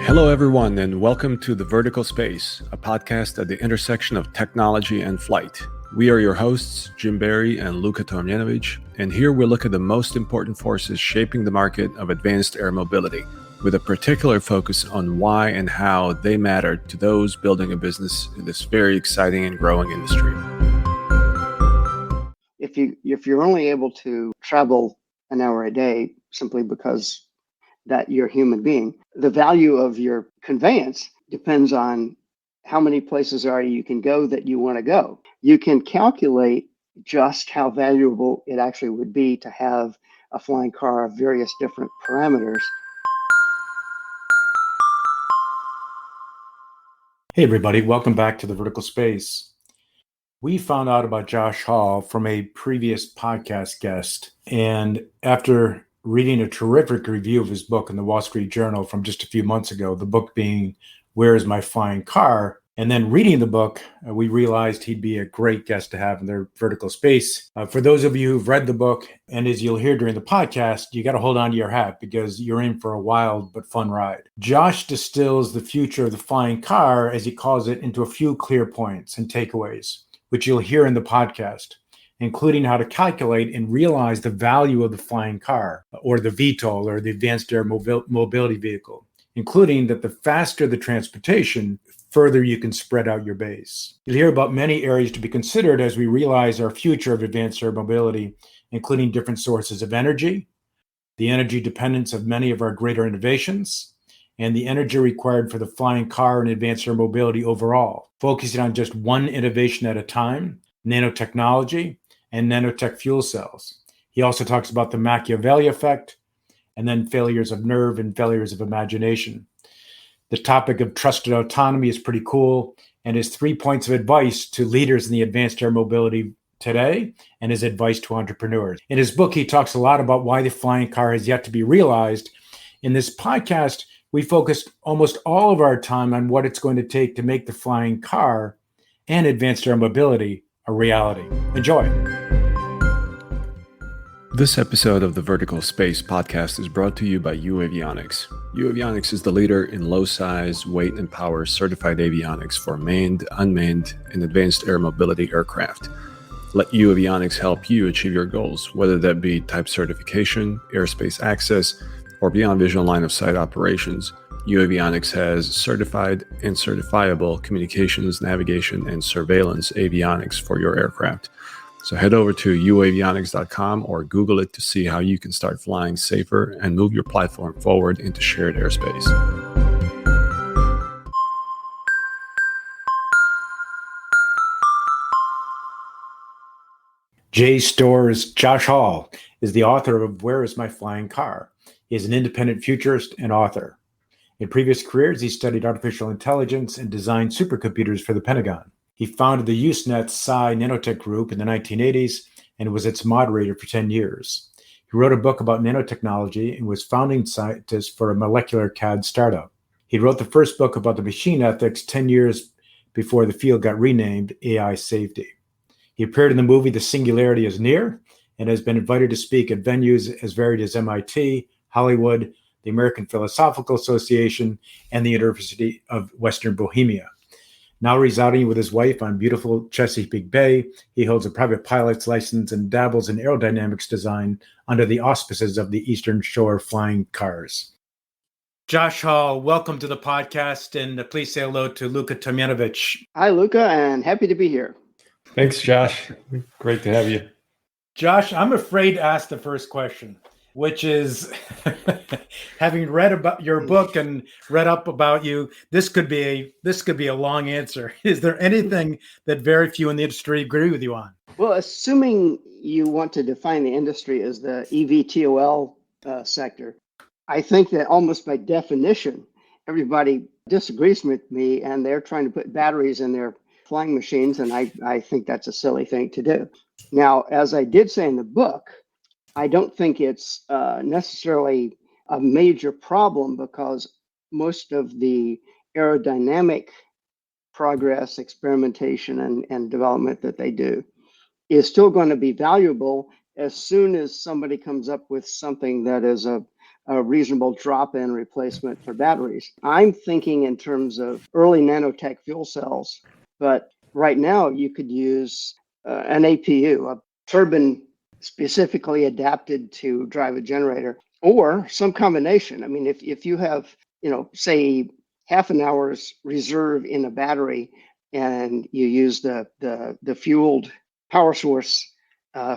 Hello, everyone, and welcome to The Vertical Space, a podcast at the intersection of technology and flight. We are your hosts, Jim Barry and Luka Tomjanovic, and here we look at the most important forces shaping the market of advanced air mobility, with a particular focus on why and how they matter to those building a business in this very exciting and growing industry. If you're only able to travel an hour a day simply because that you're a human being, the value of your conveyance depends on how many places you can go that you want to go. You can calculate just how valuable it actually would be to have a flying car of various different parameters. Hey everybody, welcome back to The Vertical Space. We found out about Josh Hall from a previous podcast guest, and after reading a terrific review of his book in the Wall Street Journal from just a few months ago, the book being Where is My Flying Car? And then reading the book, we realized he'd be a great guest to have in their Vertical Space. For those of you who've read the book, and as you'll hear during the podcast, you got to hold on to your hat because you're in for a wild but fun ride. Josh distills the future of the flying car, as he calls it, into a few clear points and takeaways, which you'll hear in the podcast, including how to calculate and realize the value of the flying car, or the VTOL, or the Advanced Air Mobility Vehicle, including that the faster the transportation, further you can spread out your base. You'll hear about many areas to be considered as we realize our future of advanced air mobility, including different sources of energy, the energy dependence of many of our greater innovations, and the energy required for the flying car and advanced air mobility overall, focusing on just one innovation at a time, nanotechnology, and nanotech fuel cells. He also talks about the Machiavelli effect, and then failures of nerve and failures of imagination. The topic of trusted autonomy is pretty cool, and his 3 points of advice to leaders in the advanced air mobility today, and his advice to entrepreneurs. In his book, he talks a lot about why the flying car has yet to be realized. In this podcast, we focused almost all of our time on what it's going to take to make the flying car and advanced air mobility a reality. Enjoy. This episode of the Vertical Space podcast is brought to you by UAvionics. UAvionics is the leader in low size, weight, and power certified avionics for manned, unmanned, and advanced air mobility aircraft. Let UAvionics help you achieve your goals, whether that be type certification, airspace access, or beyond visual line of sight operations. UAvionics has certified and certifiable communications, navigation, and surveillance avionics for your aircraft. So head over to uavionics.com or Google it to see how you can start flying safer and move your platform forward into shared airspace. Josh Hall is the author of Where is My Flying Car? He is an independent futurist and author. In previous careers, he studied artificial intelligence and designed supercomputers for the Pentagon. He founded the Usenet Psi Nanotech Group in the 1980s and was its moderator for 10 years. He wrote a book about nanotechnology and was founding scientist for a molecular CAD startup. He wrote the first book about the machine ethics 10 years before the field got renamed AI Safety. He appeared in the movie The Singularity is Near and has been invited to speak at venues as varied as MIT, Hollywood, the American Philosophical Association, and the University of Western Bohemia. Now residing with his wife on beautiful Chesapeake Bay, he holds a private pilot's license and dabbles in aerodynamics design under the auspices of the Eastern Shore Flying Cars. Josh Hall, welcome to the podcast, and please say hello to Luka Tomjanovic. Hi, Luka, and happy to be here. Thanks, Josh. Great to have you. Josh, I'm afraid to ask the first question, which is, having read about your book and read up about you, this could be a long answer. Is there anything that very few in the industry agree with you on? Well, assuming you want to define the industry as the eVTOL sector, I think that almost by definition, everybody disagrees with me, and they're trying to put batteries in their flying machines, and I think that's a silly thing to do. Now, as I did say in the book, I don't think it's necessarily a major problem because most of the aerodynamic progress, experimentation, and development that they do is still going to be valuable as soon as somebody comes up with something that is a a reasonable drop-in replacement for batteries. I'm thinking in terms of early nanotech fuel cells, but right now you could use an APU, a turbine specifically adapted to drive a generator, or some combination. I mean, if you have, say half an hour's reserve in a battery and you use the fueled power source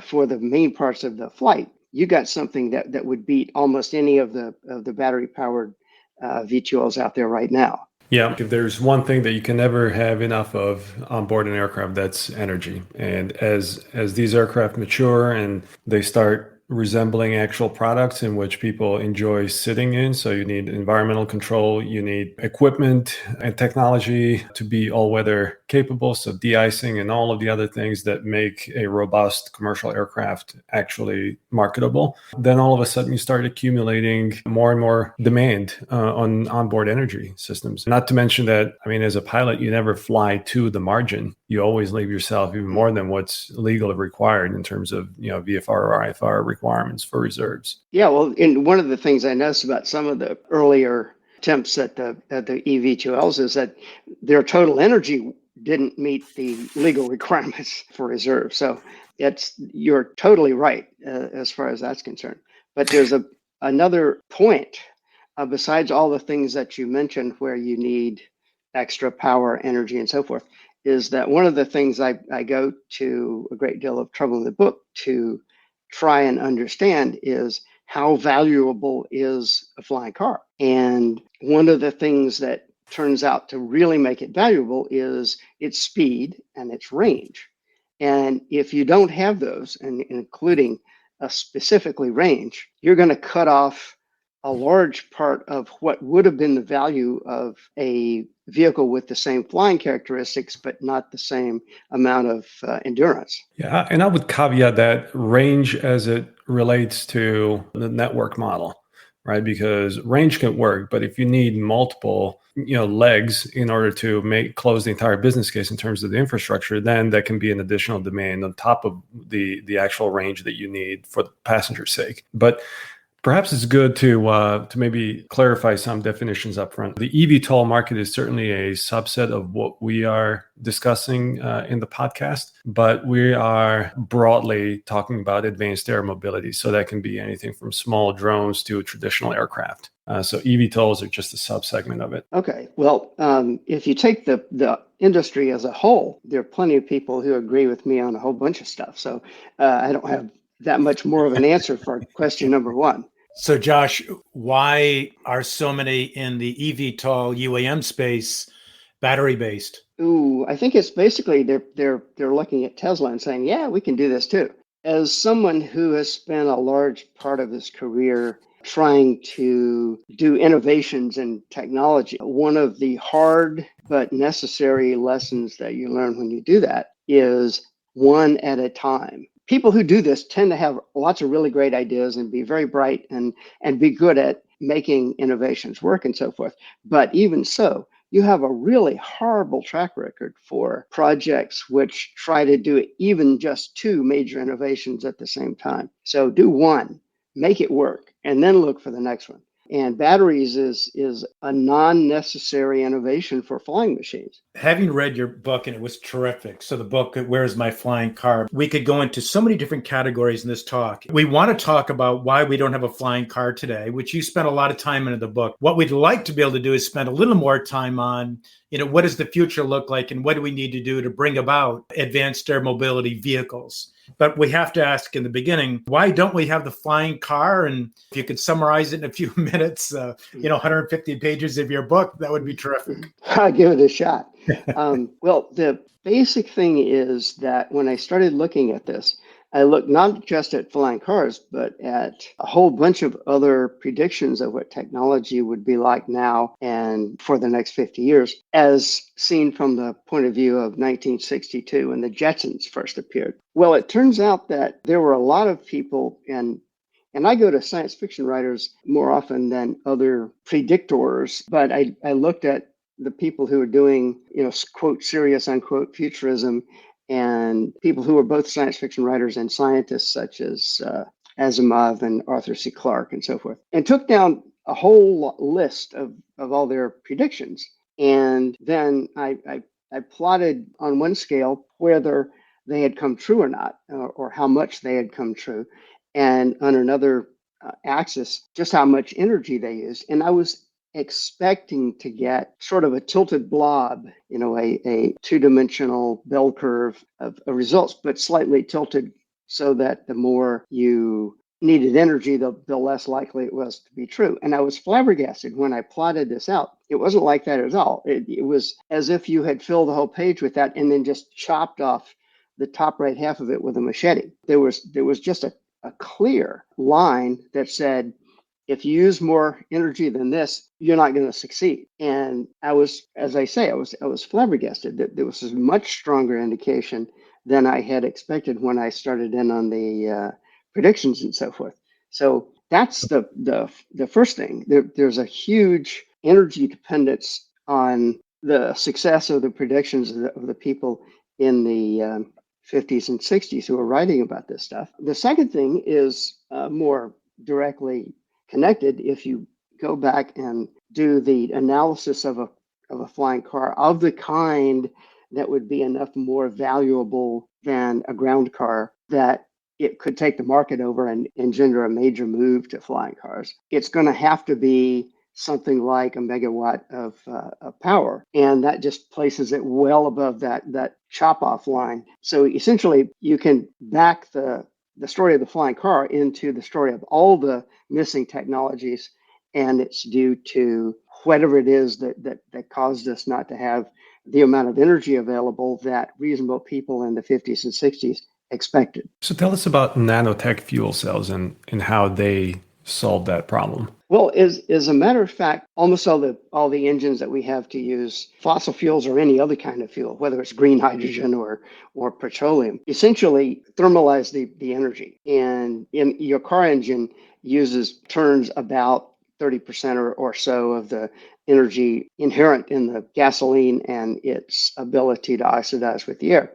for the main parts of the flight, you got something that would beat almost any of the battery powered V2Ls out there right now. Yeah, if there's one thing that you can never have enough of on board an aircraft, that's energy. And as these aircraft mature and they start resembling actual products in which people enjoy sitting in, so you need environmental control, you need equipment and technology to be all-weather capable, so de-icing and all of the other things that make a robust commercial aircraft actually marketable, then all of a sudden you start accumulating more and more demand on onboard energy systems. Not to mention that, I mean, as a pilot, you never fly to the margin. You always leave yourself even more than what's legally required in terms of, VFR or IFR requirements for reserves. Yeah, well, and one of the things I noticed about some of the earlier attempts at the eV2Ls is that their total energy didn't meet the legal requirements for reserve. So you're totally right as far as that's concerned. But there's another point besides all the things that you mentioned where you need extra power, energy, and so forth, is that one of the things I go to a great deal of trouble in the book to try and understand is how valuable is a flying car. And one of the things that turns out to really make it valuable is its speed and its range. And if you don't have those, and including specifically range, you're going to cut off a large part of what would have been the value of a vehicle with the same flying characteristics, but not the same amount of endurance. Yeah, and I would caveat that range as it relates to the network model, right? Because range can work, but if you need multiple, legs in order to close the entire business case in terms of the infrastructure, then that can be an additional demand on top of the actual range that you need for the passenger's sake. But perhaps it's good to maybe clarify some definitions up front. The eVTOL market is certainly a subset of what we are discussing in the podcast, but we are broadly talking about advanced air mobility. So that can be anything from small drones to traditional aircraft. So eVTOLs are just a subsegment of it. Okay. Well, if you take the industry as a whole, there are plenty of people who agree with me on a whole bunch of stuff. So I don't have that much more of an answer for question number one. So, Josh, why are so many in the eVTOL UAM space battery based? Ooh, I think it's basically they're looking at Tesla and saying, yeah, we can do this too. As someone who has spent a large part of his career trying to do innovations in technology, one of the hard but necessary lessons that you learn when you do that is one at a time. People who do this tend to have lots of really great ideas and be very bright and be good at making innovations work and so forth. But even so, you have a really horrible track record for projects which try to do even just two major innovations at the same time. So do one, make it work, and then look for the next one. And batteries is a non-necessary innovation for flying machines. Having read your book, and it was terrific. So the book, Where's My Flying Car? We could go into so many different categories in this talk. We want to talk about why we don't have a flying car today, which you spent a lot of time in the book. What we'd like to be able to do is spend a little more time on, what does the future look like and what do we need to do to bring about advanced air mobility vehicles? But we have to ask in the beginning, why don't we have the flying car? And if you could summarize it in a few minutes, 150 pages of your book, that would be terrific. I'll give it a shot. Well, the basic thing is that when I started looking at this, I looked not just at flying cars, but at a whole bunch of other predictions of what technology would be like now and for the next 50 years, as seen from the point of view of 1962 when the Jetsons first appeared. Well, it turns out that there were a lot of people, and I go to science fiction writers more often than other predictors, but I looked at the people who are doing, quote, serious, unquote, futurism, and people who are both science fiction writers and scientists, such as Asimov and Arthur C. Clarke and so forth, and took down a whole list of all their predictions. And then I plotted on one scale whether they had come true or not, or how much they had come true, and on another axis, just how much energy they used. And I was expecting to get sort of a tilted blob, a two-dimensional bell curve of results, but slightly tilted so that the more you needed energy, the less likely it was to be true. And I was flabbergasted when I plotted this out. It wasn't like that at all. It was as if you had filled the whole page with that and then just chopped off the top right half of it with a machete. There was just a clear line that said, if you use more energy than this, you're not going to succeed. And I was, as I say, I was flabbergasted that there was a much stronger indication than I had expected when I started in on the predictions and so forth. So that's the first thing. There's a huge energy dependence on the success of the predictions of the people in the 50s and 60s who are writing about this stuff. The second thing is more directly connected. If you go back and do the analysis of a flying car of the kind that would be enough more valuable than a ground car that it could take the market over and engender a major move to flying cars, it's going to have to be something like a megawatt of power. And that just places it well above that chop off line. So essentially, you can back the story of the flying car into the story of all the missing technologies. And it's due to whatever it is that caused us not to have the amount of energy available that reasonable people in the 50s and 60s expected. So tell us about nanotech fuel cells and how they solve that problem. Well, as a matter of fact, almost all the engines that we have to use fossil fuels or any other kind of fuel, whether it's green hydrogen or petroleum, essentially thermalize the energy. And in your car engine turns about 30% or so of the energy inherent in the gasoline and its ability to oxidize with the air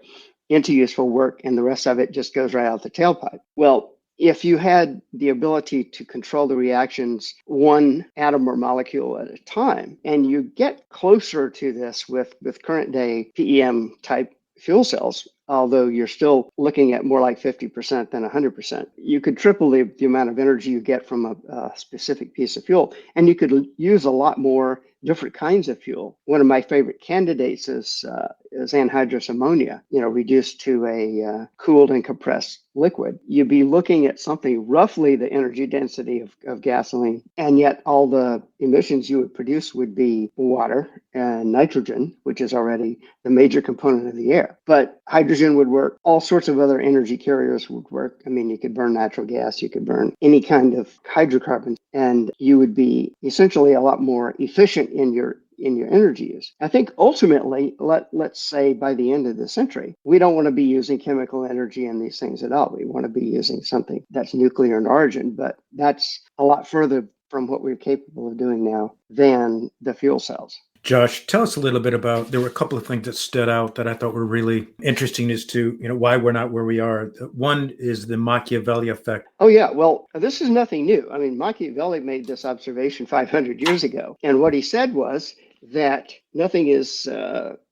into useful work, and the rest of it just goes right out the tailpipe. Well, if you had the ability to control the reactions one atom or molecule at a time, and you get closer to this with current day PEM type fuel cells, although you're still looking at more like 50% than 100%, you could triple the amount of energy you get from a specific piece of fuel. And you could use a lot more different kinds of fuel. One of my favorite candidates is anhydrous ammonia, reduced to a cooled and compressed liquid. You'd be looking at something roughly the energy density of gasoline, and yet all the emissions you would produce would be water and nitrogen, which is already the major component of the air. But hydrogen would work. All sorts of other energy carriers would work. I mean, you could burn natural gas, you could burn any kind of hydrocarbons, and you would be essentially a lot more efficient in your energy use. I think ultimately, let's say by the end of the century, we don't want to be using chemical energy in these things at all. We want to be using something that's nuclear in origin, but that's a lot further from what we're capable of doing now than the fuel cells. Josh, tell us a little bit about, there were a couple of things that stood out that I thought were really interesting as to, why we're not where we are. One is the Machiavelli effect. Oh, yeah. Well, this is nothing new. I mean, Machiavelli made this observation 500 years ago. And what he said was that nothing is,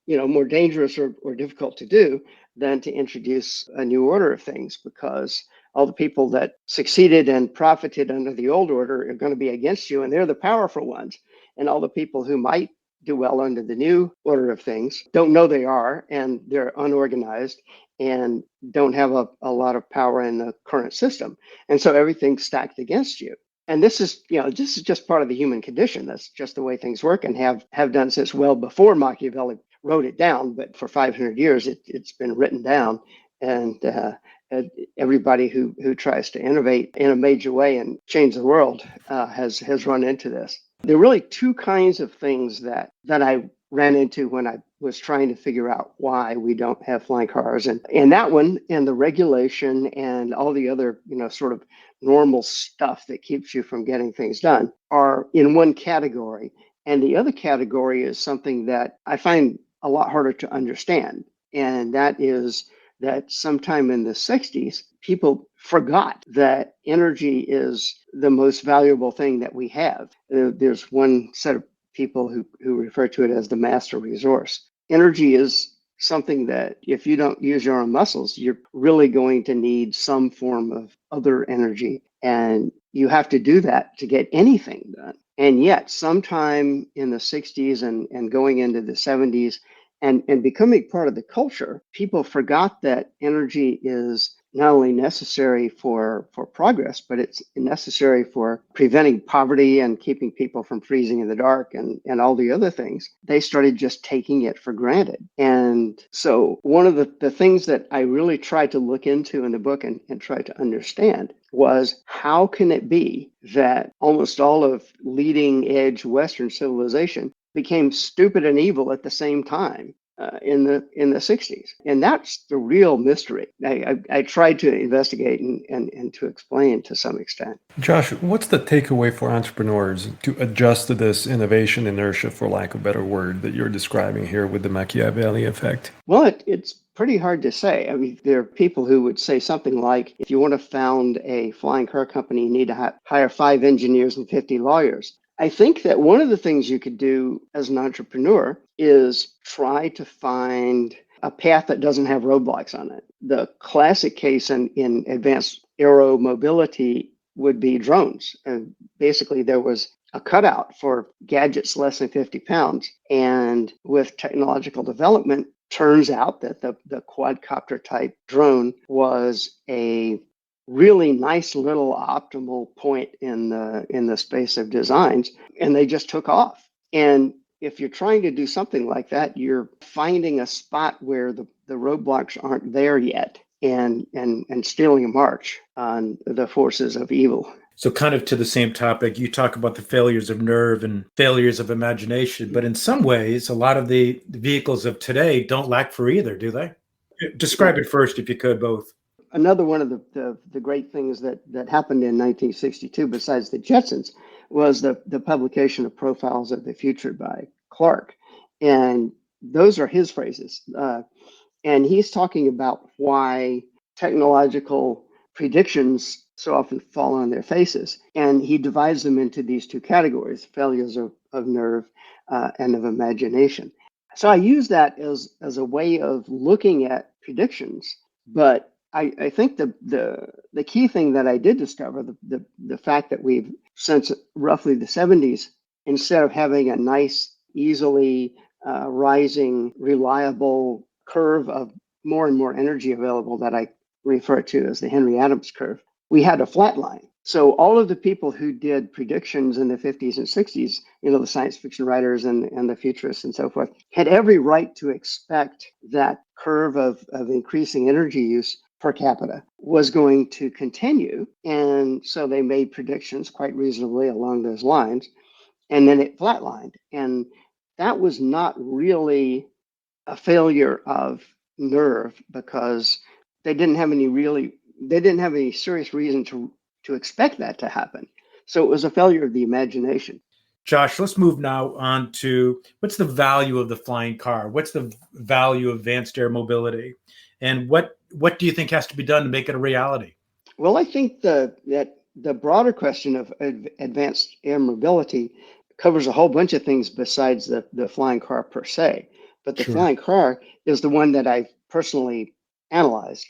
more dangerous or difficult to do than to introduce a new order of things, because all the people that succeeded and profited under the old order are going to be against you, and they're the powerful ones. And all the people who might do well under the new order of things don't know they are, and they're unorganized and don't have a lot of power in the current system. And so everything's stacked against you. And this is just part of the human condition. That's just the way things work, and have done since well before Machiavelli wrote it down. But for 500 years, it's been written down. And everybody who tries to innovate in a major way and change the world has run into this. There are really two kinds of things that I ran into when I was trying to figure out why we don't have flying cars. And that one, and the regulation and all the other, sort of normal stuff that keeps you from getting things done, are in one category. And the other category is something that I find a lot harder to understand. And that is that sometime in the 60s, people forgot that energy is the most valuable thing that we have. There's one set of people who refer to it as the master resource. Energy is something that if you don't use your own muscles, you're really going to need some form of other energy. And you have to do that to get anything done. And yet, sometime in the 60s and going into the 70s and becoming part of the culture, people forgot that energy is not only necessary for progress, but it's necessary for preventing poverty and keeping people from freezing in the dark and all the other things. They started just taking it for granted. And so one of the things that I really tried to look into in the book and try to understand was, how can it be that almost all of leading edge Western civilization became stupid and evil at the same time in the 60s? And that's the real mystery. I tried to investigate and to explain to some extent. Josh, what's the takeaway for entrepreneurs to adjust to this innovation inertia, for lack of a better word, that you're describing here with the Machiavelli effect? Well, it's pretty hard to say. I mean, there are people who would say something like, if you want to found a flying car company, you need to hire 5 engineers and 50 lawyers. I think that one of the things you could do as an entrepreneur is try to find a path that doesn't have roadblocks on it. The classic case in advanced aero mobility would be drones. And basically, there was a cutout for gadgets less than 50 pounds. And with technological development, turns out that the quadcopter type drone was a really nice little optimal point in the space of designs, and they just took off. And if you're trying to do something like that, you're finding a spot where the roadblocks aren't there yet, and stealing a march on the forces of evil. So kind of to the same topic, you talk about the failures of nerve and failures of imagination, but in some ways, a lot of the vehicles of today don't lack for either, do they? Describe it first, if you could, both. Another one of the great things that happened in 1962, besides the Jetsons, was the publication of Profiles of the Future by Clark. And those are his phrases. And he's talking about why technological predictions so often fall on their faces. And he divides them into these 2 categories: failures of nerve and of imagination. So I use that as a way of looking at predictions. But I think the key thing that I did discover, the fact that we've, since roughly the 70s, instead of having a nice, easily rising, reliable curve of more and more energy available that I refer to as the Henry Adams curve, we had a flat line. So all of the people who did predictions in the 50s and 60s, the science fiction writers and the futurists and so forth, had every right to expect that curve of increasing energy use per capita was going to continue. And so they made predictions quite reasonably along those lines. And then it flatlined. And that was not really a failure of nerve, because they didn't have any serious reason to expect that to happen. So it was a failure of the imagination. Josh, let's move now on to, what's the value of the flying car? What's the value of advanced air mobility? And what do you think has to be done to make it a reality? Well, I think that the broader question of advanced air mobility covers a whole bunch of things besides the flying car per se. But the Sure. flying car is the one that I've personally analyzed.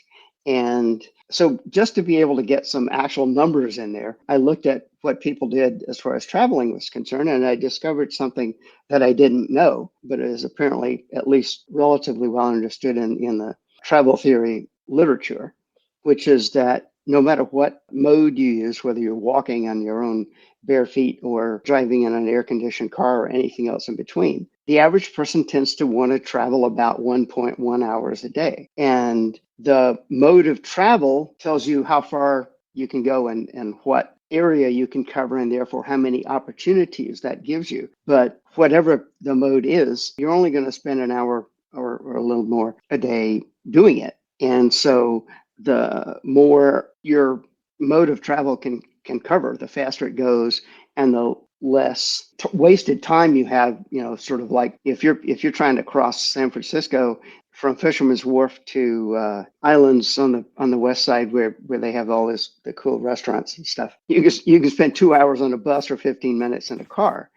And so just to be able to get some actual numbers in there, I looked at what people did as far as traveling was concerned, and I discovered something that I didn't know, but is apparently at least relatively well understood in the travel theory literature, which is that no matter what mode you use, whether you're walking on your own bare feet or driving in an air-conditioned car or anything else in between, the average person tends to want to travel about 1.1 hours a day. And the mode of travel tells you how far you can go and what area you can cover, and therefore how many opportunities that gives you. But whatever the mode is, you're only going to spend an hour or a little more a day doing it. And so the more your mode of travel can cover, the faster it goes and the less wasted time you have, sort of like if you're trying to cross San Francisco from Fisherman's Wharf to Islands on the west side where they have all the cool restaurants and stuff. You can spend 2 hours on a bus or 15 minutes in a car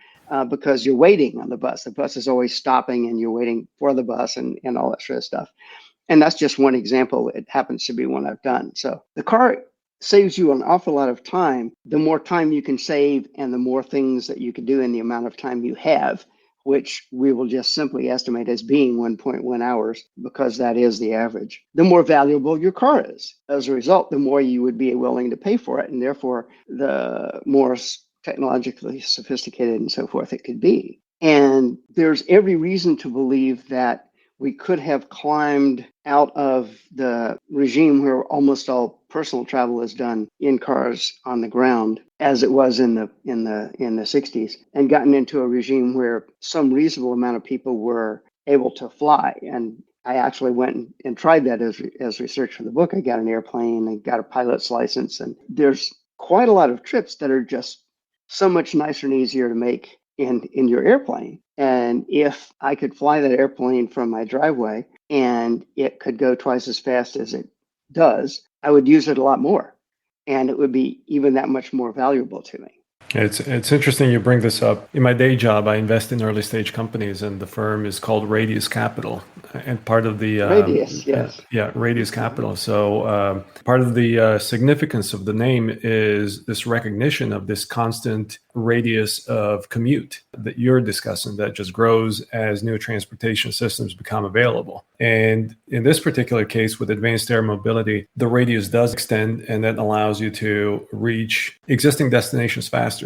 because you're waiting on the bus. The bus is always stopping and you're waiting for the bus and all that sort of stuff. And that's just one example. It happens to be one I've done. So the car saves you an awful lot of time. The more time you can save and the more things that you can do in the amount of time you have, which we will just simply estimate as being 1.1 hours because that is the average, the more valuable your car is. As a result, the more you would be willing to pay for it, and therefore the more technologically sophisticated and so forth it could be. And there's every reason to believe that we could have climbed out of the regime where almost all personal travel is done in cars on the ground, as it was in the 60s, and gotten into a regime where some reasonable amount of people were able to fly. And I actually went and tried that as research for the book. I got an airplane, I got a pilot's license, and there's quite a lot of trips that are just so much nicer and easier to make in your airplane. And if I could fly that airplane from my driveway and it could go twice as fast as it does, I would use it a lot more. And it would be even that much more valuable to me. It's interesting you bring this up. In my day job, I invest in early stage companies, and the firm is called Radius Capital. And part of the Radius, yes, Radius Capital. So part of the significance of the name is this recognition of this constant radius of commute that you're discussing that just grows as new transportation systems become available. And in this particular case, with advanced air mobility, the radius does extend, and that allows you to reach existing destinations faster.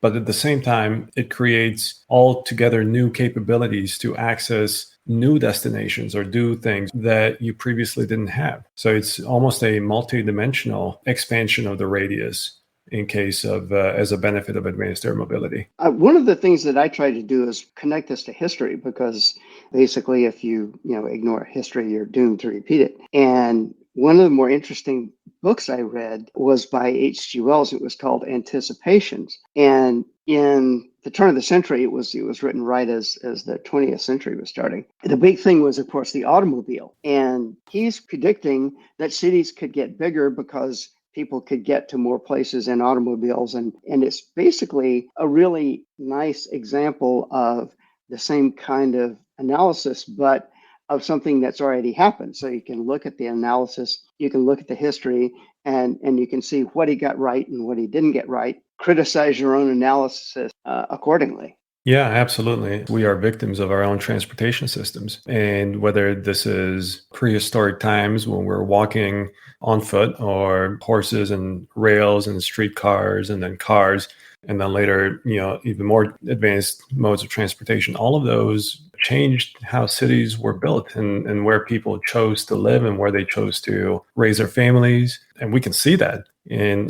But at the same time, it creates altogether new capabilities to access new destinations or do things that you previously didn't have. So it's almost a multi-dimensional expansion of the radius in case of as a benefit of advanced air mobility. One of the things that I try to do is connect this to history, because basically if you ignore history, you're doomed to repeat it. And one of the more interesting books I read was by H.G. Wells. It was called Anticipations. And in the turn of the century, it was written right as the 20th century was starting. The big thing was, of course, the automobile. And he's predicting that cities could get bigger because people could get to more places in automobiles. And it's basically a really nice example of the same kind of analysis, but of something that's already happened. So you can look at the analysis, you can look at the history, and you can see what he got right and what he didn't get right. Criticize your own analysis accordingly. Yeah, absolutely. We are victims of our own transportation systems. And whether this is prehistoric times when we're walking on foot, or horses and rails and streetcars and then cars, and then later, even more advanced modes of transportation, all of those changed how cities were built and where people chose to live and where they chose to raise their families. And we can see that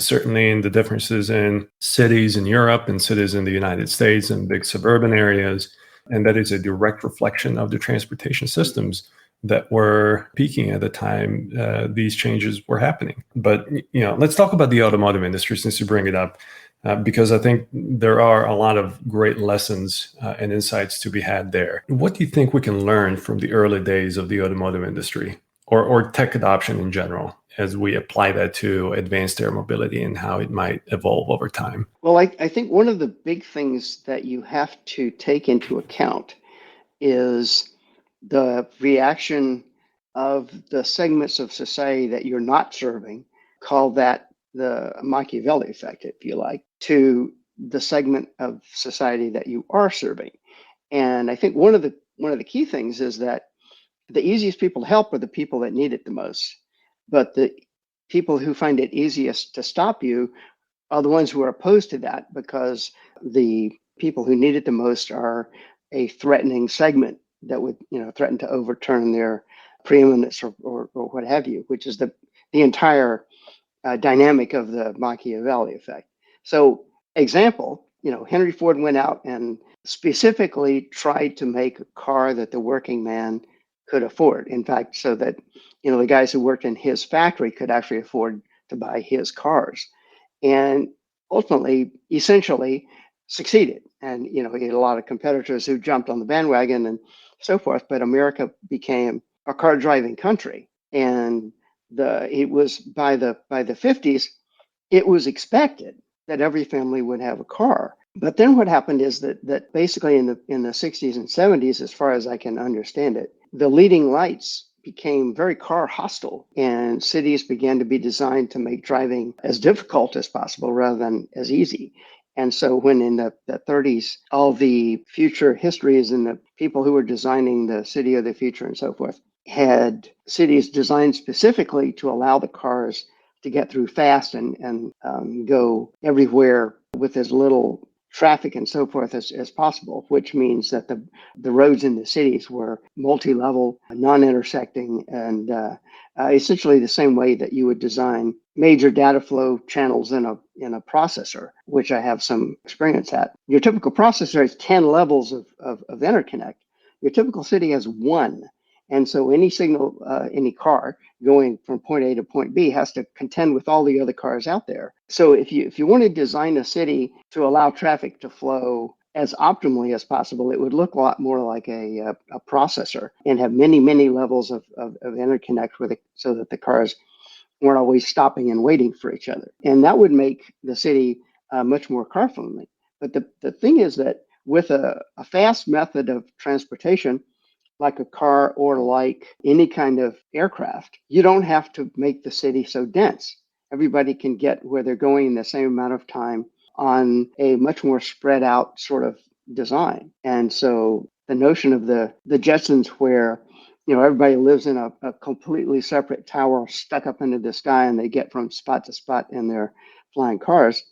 certainly in the differences in cities in Europe and cities in the United States and big suburban areas. And that is a direct reflection of the transportation systems that were peaking at the time these changes were happening. But, let's talk about the automotive industry since you bring it up. Because I think there are a lot of great lessons and insights to be had there. What do you think we can learn from the early days of the automotive industry or tech adoption in general as we apply that to advanced air mobility and how it might evolve over time? Well, I think one of the big things that you have to take into account is the reaction of the segments of society that you're not serving. Call that the Machiavelli effect, if you like, to the segment of society that you are serving. And I think one of the key things is that the easiest people to help are the people that need it the most. But the people who find it easiest to stop you are the ones who are opposed to that, because the people who need it the most are a threatening segment that would threaten to overturn their preeminence or what have you, which is the entire dynamic of the Machiavelli effect. So, example, Henry Ford went out and specifically tried to make a car that the working man could afford. In fact, so that the guys who worked in his factory could actually afford to buy his cars. And ultimately, essentially, succeeded. And, he had a lot of competitors who jumped on the bandwagon and so forth. But America became a car driving country. And it was by the 50s, it was expected that every family would have a car. But then what happened is that basically in the 60s and 70s, as far as I can understand it, the leading lights became very car hostile, and cities began to be designed to make driving as difficult as possible rather than as easy. And so when in the 30s, all the future histories and the people who were designing the city of the future and so forth had cities designed specifically to allow the cars to get through fast and go everywhere with as little traffic and so forth as possible, which means that the roads in the cities were multi-level, non-intersecting, and essentially the same way that you would design major data flow channels in a processor, which I have some experience at. Your typical processor has 10 levels of interconnect. Your typical city has one. And so any signal, any car going from point A to point B has to contend with all the other cars out there. So if you want to design a city to allow traffic to flow as optimally as possible, it would look a lot more like a processor and have many, many levels of interconnect with it so that the cars weren't always stopping and waiting for each other. And that would make the city much more car friendly. But the thing is that with a fast method of transportation, like a car or like any kind of aircraft, you don't have to make the city so dense. Everybody can get where they're going in the same amount of time on a much more spread out sort of design. And so the notion of the Jetsons where, everybody lives in a completely separate tower stuck up into the sky and they get from spot to spot in their flying cars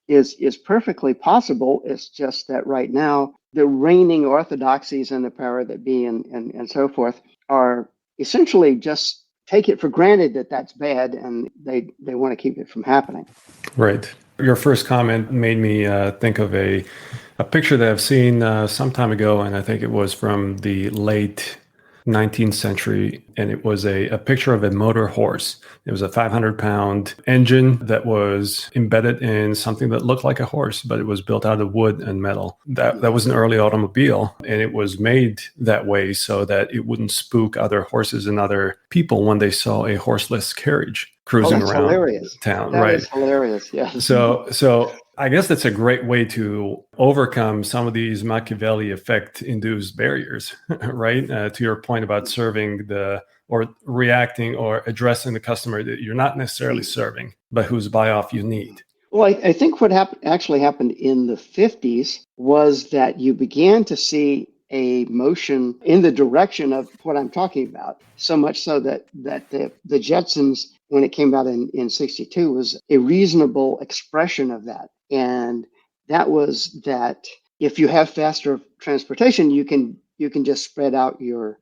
is perfectly possible. It's just that right now, the reigning orthodoxies and the power that be and so forth are essentially just take it for granted that that's bad, and they want to keep it from happening. Right. Your first comment made me think of a picture that I've seen some time ago, and I think it was from the late 19th century, and it was a picture of a motor horse. It was a 500-pound engine that was embedded in something that looked like a horse, but it was built out of wood and metal. That was an early automobile, and it was made that way so that it wouldn't spook other horses and other people when they saw a horseless carriage cruising around hilarious. Town. That right. is hilarious. Yeah. So I guess that's a great way to overcome some of these Machiavelli effect induced barriers, right? To your point about serving or reacting or addressing the customer that you're not necessarily serving, but whose buy-off you need. Well, I think what actually happened in the 50s was that you began to see a motion in the direction of what I'm talking about, so much so that the Jetsons, when it came out in 62, was a reasonable expression of that. And that was that if you have faster transportation, you can just spread out your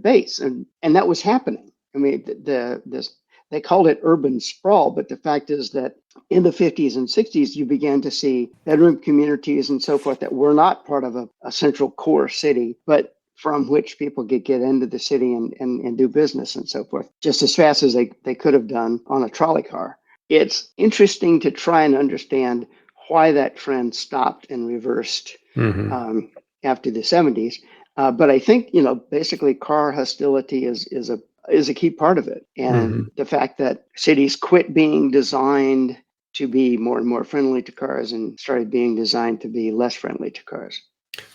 base. And that was happening. I mean, they called it urban sprawl, but the fact is that in the 50s and 60s, you began to see bedroom communities and so forth that were not part of a central core city, but from which people could get into the city and do business and so forth, just as fast as they could have done on a trolley car. It's interesting to try and understand why that trend stopped and reversed after the 70s. But I think, basically car hostility is a key part of it. And the fact that cities quit being designed to be more and more friendly to cars and started being designed to be less friendly to cars.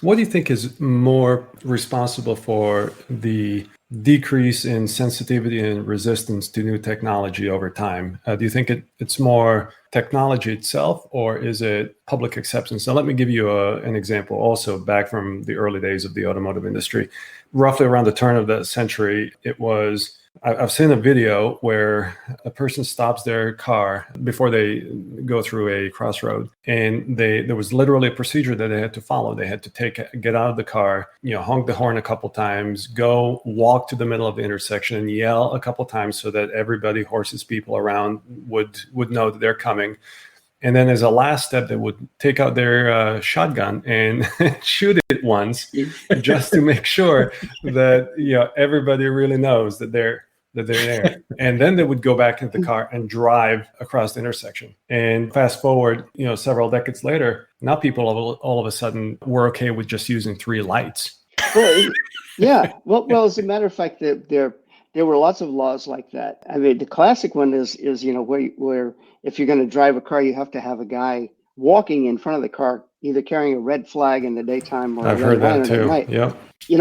What do you think is more responsible for the decrease in sensitivity and resistance to new technology over time? Do you think it's more technology itself, or is it public acceptance? So let me give you an example also back from the early days of the automotive industry. Roughly around the turn of the century, I've seen a video where a person stops their car before they go through a crossroad, and there was literally a procedure that they had to follow. They had to get out of the car, honk the horn a couple times, go walk to the middle of the intersection and yell a couple times so that everybody, horses, people around would know that they're coming. And then as a last step, they would take out their shotgun and shoot it once just to make sure that everybody really knows that they're that they're there. And then they would go back into the car and drive across the intersection. And fast forward, several decades later, now people all of a sudden were okay with just using 3 lights. Well, yeah. Well, as a matter of fact, there were lots of laws like that. I mean, the classic one is where if you're going to drive a car, you have to have a guy walking in front of the car, either carrying a red flag in the daytime or I've a heard red that lantern at too. night. Yep.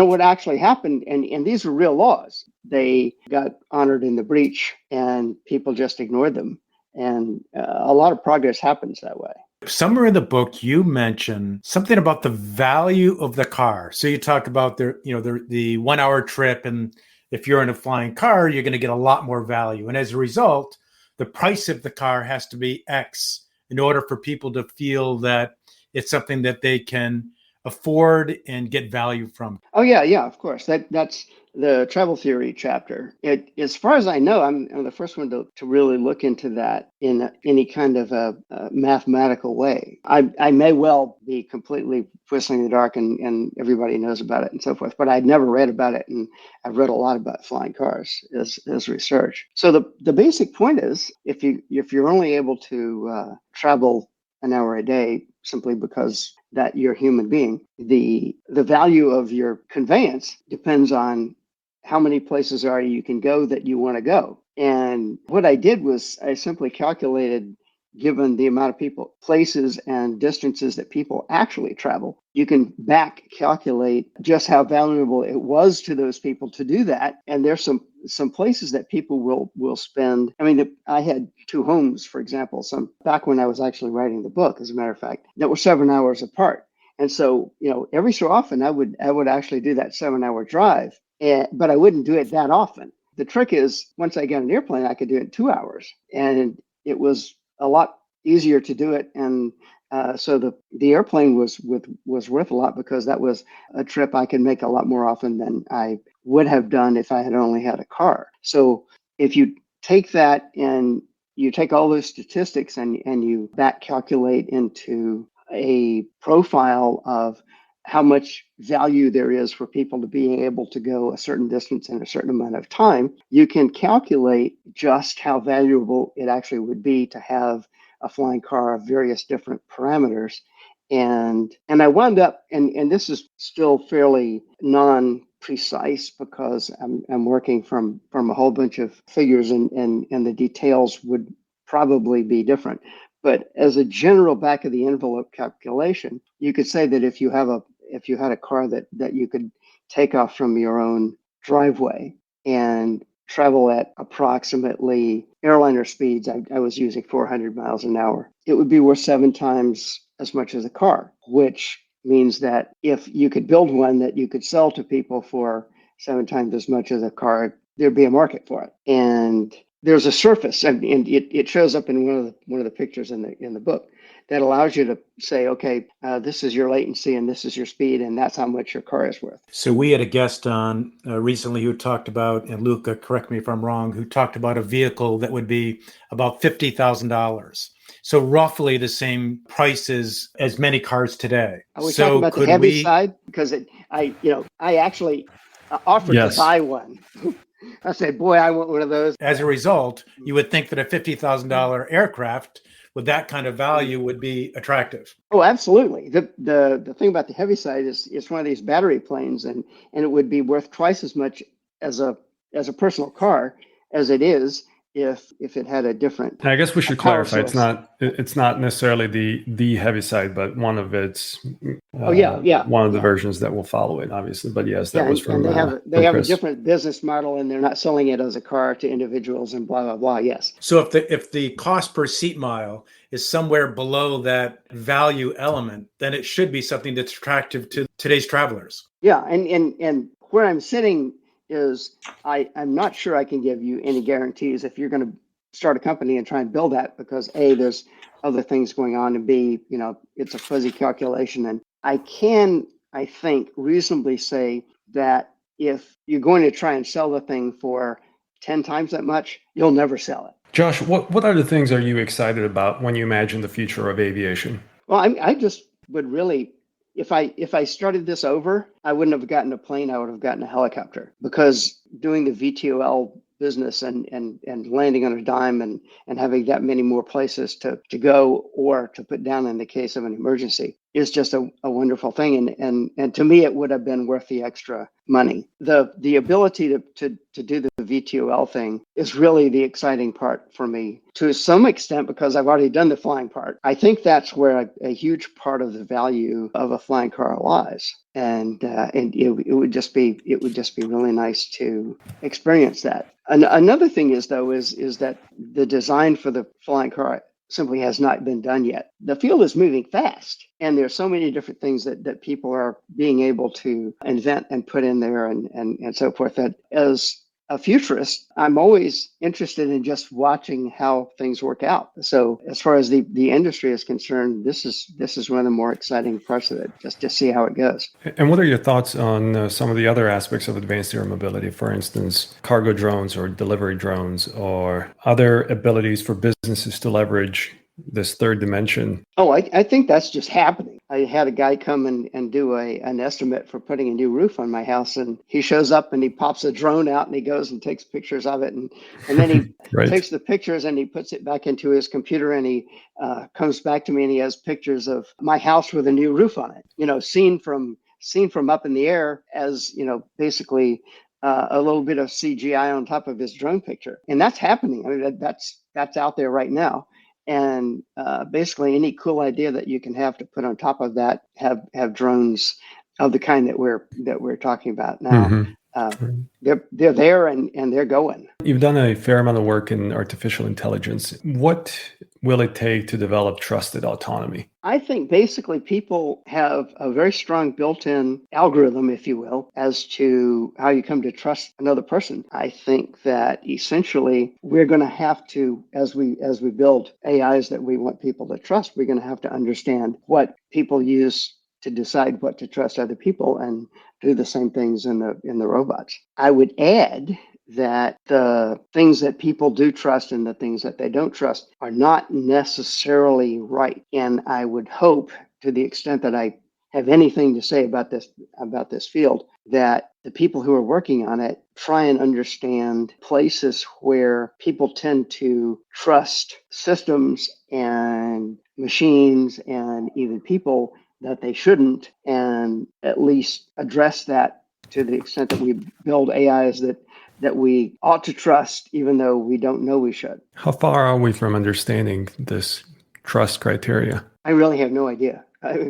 What actually happened, and these were real laws, they got honored in the breach and people just ignored them. And a lot of progress happens that way. Somewhere in the book, you mention something about the value of the car. So you talk about the 1 hour trip, and if you're in a flying car, you're going to get a lot more value. And as a result, the price of the car has to be X in order for people to feel that it's something that they can afford and get value from. Oh yeah, of course. That's the travel theory chapter. As far as I know, I'm the first one to really look into that in any kind of a mathematical way. I may well be completely whistling in the dark and everybody knows about it and so forth, but I'd never read about it, and I've read a lot about flying cars as research. So the basic point is, if you're only able to travel an hour a day simply because that you're a human being, the value of your conveyance depends on how many places you can go that you want to go. And what I did was I simply calculated, given the amount of people, places, and distances that people actually travel, you can back calculate just how valuable it was to those people to do that. And there's some places that people will spend. I mean, I had 2 homes, for example, back when I was actually writing the book, as a matter of fact, that were 7 hours apart. And so, every so often I would actually do that 7-hour drive, but I wouldn't do it that often. The trick is, once I got an airplane, I could do it in 2 hours, and it was a lot easier to do it. And so the airplane was worth a lot, because that was a trip I could make a lot more often than I would have done if I had only had a car. So if you take that and you take all those statistics and you back calculate into a profile of how much value there is for people to being able to go a certain distance in a certain amount of time, you can calculate just how valuable it actually would be to have a flying car of various different parameters. And I wound up, and this is still fairly non-precise, because I'm working from a whole bunch of figures, and the details would probably be different. But as a general back of the envelope calculation, you could say that if you had a car that you could take off from your own driveway and travel at approximately airliner speeds, I was using 400 miles an hour, it would be worth 7 times as much as a car, which means that if you could build one that you could sell to people for 7 times as much as a car, there'd be a market for it. And there's a surface, and it shows up in one of the pictures in the book, that allows you to say, okay, this is your latency and this is your speed, and that's how much your car is worth. So we had a guest on recently who talked about, and Luca, correct me if I'm wrong, who talked about a vehicle that would be about $50,000. So roughly the same prices as many cars today. Are we talking about the heavy side? Because I actually offered to buy one. I said, boy, I want one of those. As a result, you would think that a $50,000 aircraft with that kind of value would be attractive. Oh, absolutely. The thing about the heavy side is it's one of these battery planes, and it would be worth twice as much as a personal car as it is if it had a different. I guess we should clarify. It's not necessarily the heavy side, but one of its. One of the versions that will follow it, obviously. But yes, that was from. And they have a different business model, and they're not selling it as a car to individuals and blah blah blah. Yes. So if the cost per seat mile is somewhere below that value element, then it should be something that's attractive to today's travelers. Yeah, and where I'm sitting is I'm not sure I can give you any guarantees if you're going to start a company and try and build that, because A, there's other things going on, and B, it's a fuzzy calculation. And I can, I think, reasonably say that if you're going to try and sell the thing for 10 times that much, you'll never sell it. Josh, what other things are you excited about when you imagine the future of aviation? Well, I just would really, if I started this over, I wouldn't have gotten a plane. I would have gotten a helicopter, because doing the VTOL business and landing on a dime and having that many more places to go or to put down in the case of an emergency is just a wonderful thing. And to me, it would have been worth the extra money. The ability to do the VTOL thing is really the exciting part for me to some extent, because I've already done the flying part. I think that's where a huge part of the value of a flying car lies. And it would just be really nice to experience that. Another thing is that the design for the flying car simply has not been done yet. The field is moving fast, and there's so many different things that people are being able to invent and put in there and so forth, that as a futurist, I'm always interested in just watching how things work out. So as far as the industry is concerned, this is one of the more exciting parts of it, just to see how it goes. And what are your thoughts on some of the other aspects of advanced air mobility? For instance, cargo drones or delivery drones, or other abilities for businesses to leverage this third dimension? Oh, I think that's just happening. I had a guy come and do an estimate for putting a new roof on my house, and he shows up and he pops a drone out and he goes and takes pictures of it, and then he Right. takes the pictures and he puts it back into his computer, and he comes back to me and he has pictures of my house with a new roof on it, seen from up in the air, as basically a little bit of CGI on top of his drone picture. And that's happening. I mean, that's out there right now. And basically any cool idea that you can have to put on top of that have drones of the kind that we're talking about now. Mm-hmm. They're there and they're going. You've done a fair amount of work in artificial intelligence. What will it take to develop trusted autonomy? I think basically people have a very strong built-in algorithm, if you will, as to how you come to trust another person. I think that essentially we're going to have to, as we build AIs that we want people to trust, we're going to have to understand what people use to decide what to trust other people, and do the same things in the robots. I would add that the things that people do trust and the things that they don't trust are not necessarily right. And I would hope, to the extent that I have anything to say about this field, that the people who are working on it try and understand places where people tend to trust systems and machines and even people that they shouldn't, and at least address that to the extent that we build AIs that we ought to trust, even though we don't know we should. How far are we from understanding this trust criteria? I really have no idea,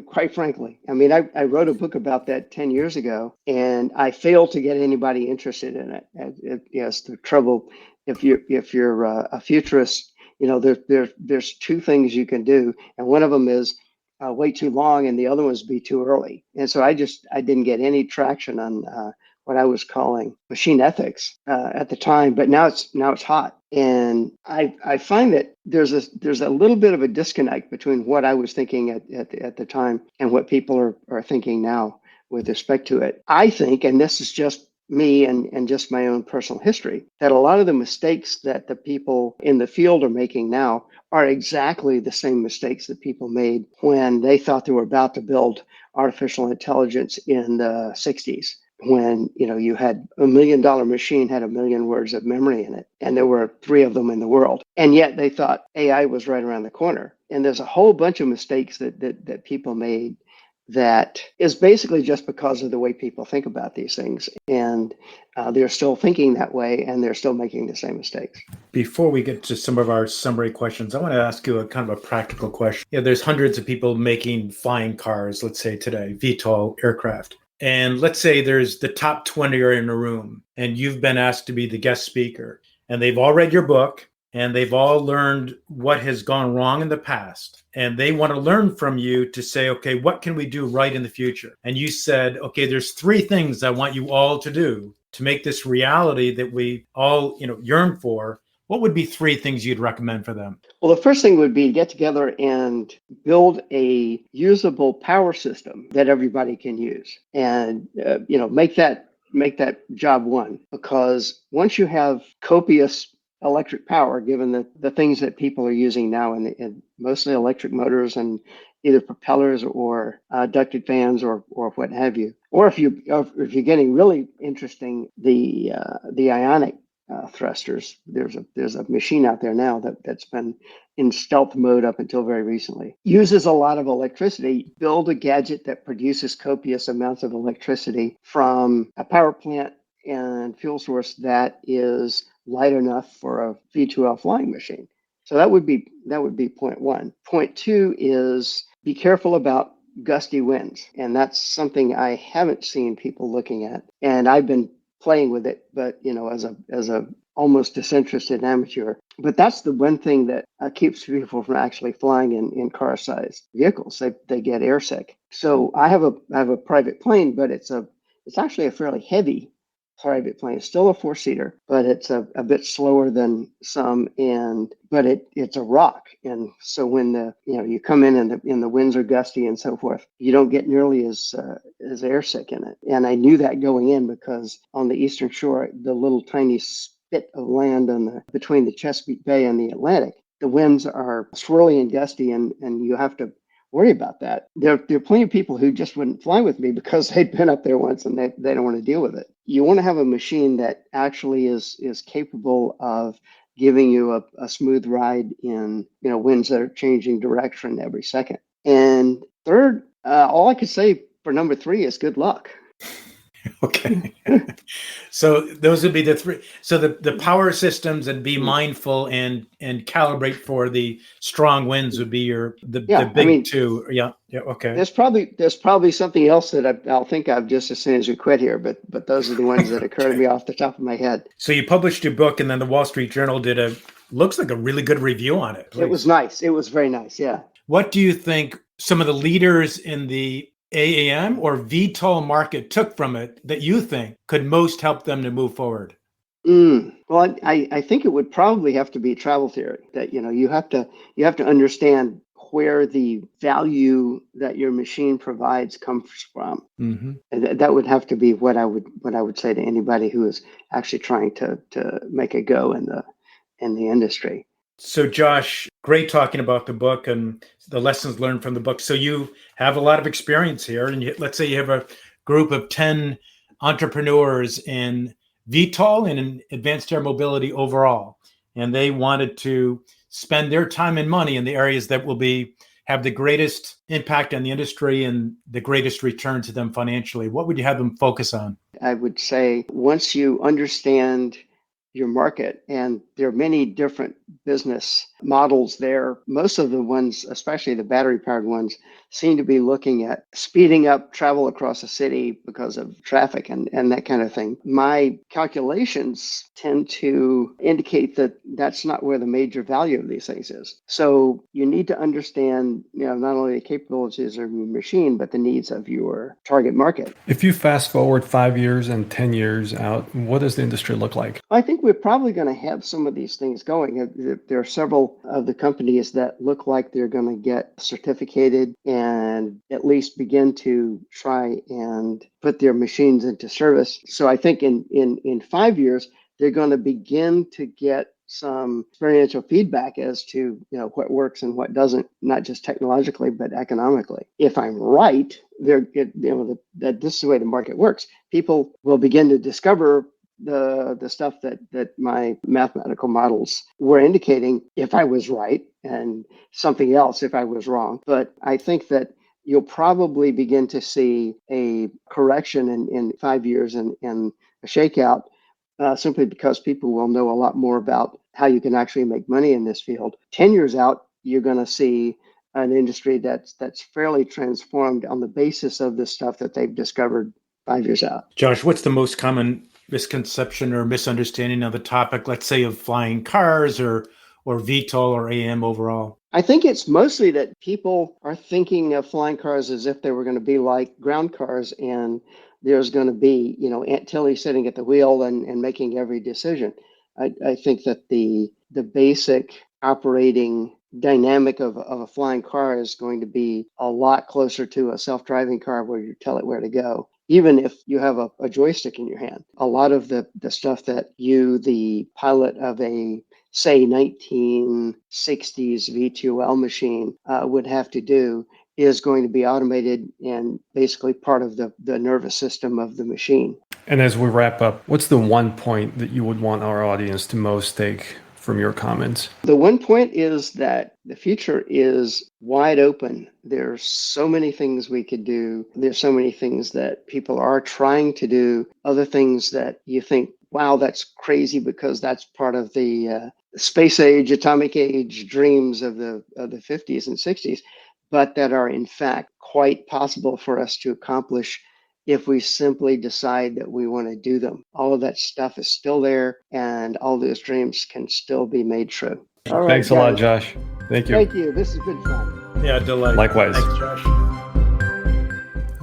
quite frankly. I mean, I wrote a book about that 10 years ago, and I failed to get anybody interested in it. Yes, the trouble, if you're a futurist, there's two things you can do, and one of them is wait too long, and the other one's be too early. And so I didn't get any traction on what I was calling machine ethics at the time, but now it's hot. And I find that there's a little bit of a disconnect between what I was thinking at the time and what people are thinking now with respect to it. I think, and this is just me and just my own personal history, that a lot of the mistakes that the people in the field are making now are exactly the same mistakes that people made when they thought they were about to build artificial intelligence in the 60s. When you had $1 million machine had 1 million words of memory in it, and there were 3 of them in the world, and yet they thought AI was right around the corner. And there's a whole bunch of mistakes that people made that is basically just because of the way people think about these things, and they're still thinking that way, and they're still making the same mistakes. Before we get to some of our summary questions, I want to ask you a kind of a practical question. There's hundreds of people making flying cars, let's say today, VTOL aircraft. And let's say there's the top 20 are in a room, and you've been asked to be the guest speaker, and they've all read your book, and they've all learned what has gone wrong in the past. And they want to learn from you to say, okay, what can we do right in the future? And you said, okay, there's 3 things I want you all to do to make this reality that we all, yearn for. What would be 3 things you'd recommend for them? Well, the first thing would be to get together and build a usable power system that everybody can use, and make that job one. Because once you have copious electric power, given the things that people are using now, and mostly electric motors and either propellers or ducted fans or what have you, or if you're getting really interesting, the ionic thrusters. There's a machine out there now that's been in stealth mode up until very recently. Uses a lot of electricity. Build a gadget that produces copious amounts of electricity from a power plant and fuel source that is light enough for a V2L flying machine. So that would be point one. Point two is be careful about gusty winds. And that's something I haven't seen people looking at. And I've been playing with it, but as a almost disinterested amateur. But that's the one thing that keeps people from actually flying in car-sized vehicles. They get airsick. So I have a private plane, but it's actually a fairly heavy private plane. It's still a four-seater, but it's a bit slower than some, but it's a rock. And so when you come in and the winds are gusty and so forth, you don't get nearly as airsick in it. And I knew that going in because on the Eastern Shore, the little tiny spit of land between the Chesapeake Bay and the Atlantic, the winds are swirly and gusty, and you have to worry about that. There are plenty of people who just wouldn't fly with me because they'd been up there once and they don't want to deal with it. You want to have a machine that actually is capable of giving you a smooth ride in winds that are changing direction every second. And third, all I could say for number three is good luck. Okay. So those would be the three. So the power systems and be mindful and calibrate for the strong winds would be the big two. Yeah. Yeah. Okay. There's probably something else that I'll think of just as soon as we quit here, but those are the ones that occur to me off the top of my head. So you published your book, and then the Wall Street Journal did looks like a really good review on it. It was nice. It was very nice. Yeah. What do you think some of the leaders in the AAM or VTOL market took from it that you think could most help them to move forward? Well, I think it would probably have to be travel theory. That you have to understand where the value that your machine provides comes from. Mm-hmm. And that would have to be what I would say to anybody who is actually trying to make a go in the industry. So Josh, great talking about the book and the lessons learned from the book. So you have a lot of experience here, and let's say you have a group of 10 entrepreneurs in VTOL and in advanced air mobility overall, and they wanted to spend their time and money in the areas that will have the greatest impact on the industry and the greatest return to them financially. What would you have them focus on? I would say once you understand your market, and there are many different business models there. Most of the ones, especially the battery-powered ones, seem to be looking at speeding up travel across a city because of traffic and that kind of thing. My calculations tend to indicate that that's not where the major value of these things is. So you need to understand, not only the capabilities of your machine, but the needs of your target market. If you fast forward 5 years and 10 years out, what does the industry look like? I think we're probably going to have some of these things going. There are several of the companies that look like they're going to get certificated and at least begin to try and put their machines into service. So I think in 5 years, they're going to begin to get some experiential feedback as to what works and what doesn't, not just technologically, but economically. If I'm right, that this is the way the market works. People will begin to discover the stuff that my mathematical models were indicating if I was right, and something else if I was wrong. But I think that you'll probably begin to see a correction in 5 years and a shakeout simply because people will know a lot more about how you can actually make money in this field. 10 years out, you're going to see an industry that's fairly transformed on the basis of the stuff that they've discovered 5 years out. Josh, what's the most common misconception or misunderstanding of the topic, let's say of flying cars or VTOL or AM overall? I think it's mostly that people are thinking of flying cars as if they were going to be like ground cars, and there's going to be, Aunt Tilly sitting at the wheel and making every decision. I think that the basic operating dynamic of a flying car is going to be a lot closer to a self-driving car where you tell it where to go. Even if you have a joystick in your hand, a lot of the stuff that you, the pilot of a, say, 1960s V2L machine would have to do is going to be automated and basically part of the nervous system of the machine. And as we wrap up, what's the one point that you would want our audience to most take from your comments? The one point is that the future is wide open. There's so many things we could do. There's so many things that people are trying to do, other things that you think, wow, that's crazy because that's part of the space age, atomic age dreams of the 50s and 60s, but that are in fact quite possible for us to accomplish if we simply decide that we want to do them. All of that stuff is still there, and all those dreams can still be made true. All right, Thanks a lot, Josh. Thank you. Thank you. This has been fun. Yeah, delight. Likewise. Thanks, Josh.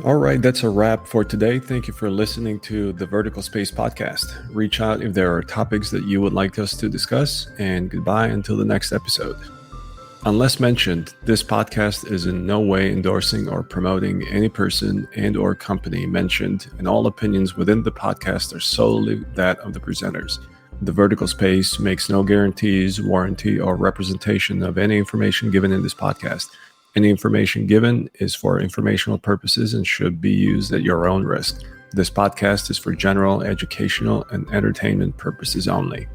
All right, that's a wrap for today. Thank you for listening to the Vertical Space Podcast. Reach out if there are topics that you would like us to discuss, and goodbye until the next episode. Unless mentioned, this podcast is in no way endorsing or promoting any person and or company mentioned, and all opinions within the podcast are solely that of the presenters. The Vertical Space makes no guarantees, warranty, or representation of any information given in this podcast. Any information given is for informational purposes and should be used at your own risk. This podcast is for general, educational, and entertainment purposes only.